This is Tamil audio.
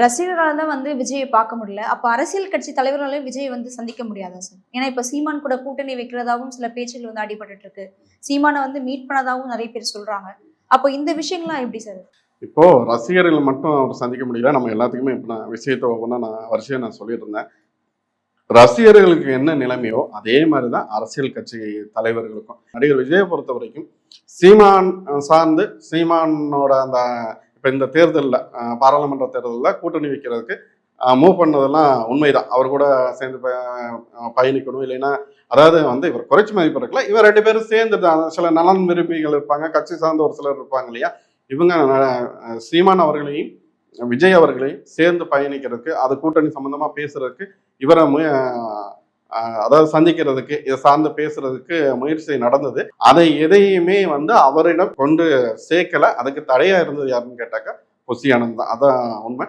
ரசிகர்களால தான் வந்து விஜயை பார்க்க முடியல. அப்ப அரசியல் கட்சி தலைவர்களாலும் விஜய் வந்து சந்திக்க முடியாதா சார்? ஏன்னா இப்ப சீமான் கூட கூட்டணி வைக்கிறதாவும் சில பேச்சுகள் வந்து அடிபட்டுட்டு இருக்கு. சீமான வந்து மீட் பண்ணதாவும் நிறைய பேர் சொல்றாங்க. அப்போ இந்த விஷயங்கள்லாம் எப்படி சார்? இப்போ ரசிகர்கள் மட்டும் அவர் சந்திக்க முடியல. நம்ம எல்லாத்துக்குமே இப்ப நான் விஷயத்த ஒவ்வொன்றா வரிசையா சொல்லிட்டு இருந்தேன். ரசிகர்களுக்கு என்ன நிலைமையோ அதே மாதிரிதான் அரசியல் கட்சி தலைவர்களுக்கும். நடிகர் விஜயை பொறுத்த வரைக்கும் சீமான் சார்ந்து சீமானோட அந்த இப்ப இந்த தேர்தலில் பாராளுமன்ற தேர்தலில் கூட்டணி வைக்கிறதுக்கு மூவ் பண்ணதெல்லாம் உண்மைதான். அவர் கூட சேர்ந்து பயணிக்கணும், இல்லைன்னா அதாவது வந்து இவர் குறைச்சி மதிப்பு இருக்கல, இவர் 2 பேரும் சேர்ந்து சில நலன் விரும்பிகள் இருப்பாங்க, கட்சி சார்ந்த ஒரு சிலர் இருப்பாங்க இல்லையா, இவங்க சீமான் அவர்களையும் விஜய் அவர்களையும் சேர்ந்து பயணிக்கிறதுக்கு, அது கூட்டணி சம்பந்தமா பேசுறதுக்கு, இவரை அதாவது சந்திக்கிறதுக்கு, இதை சார்ந்து பேசுறதுக்கு முயற்சி நடந்தது. அதை எதையுமே வந்து அவரிடம் கொண்டு சேர்க்கல. அதுக்கு தடையா இருந்தது யாருன்னு கேட்டாக்கா புசி ஆனந்த் தான். அதான் உண்மை.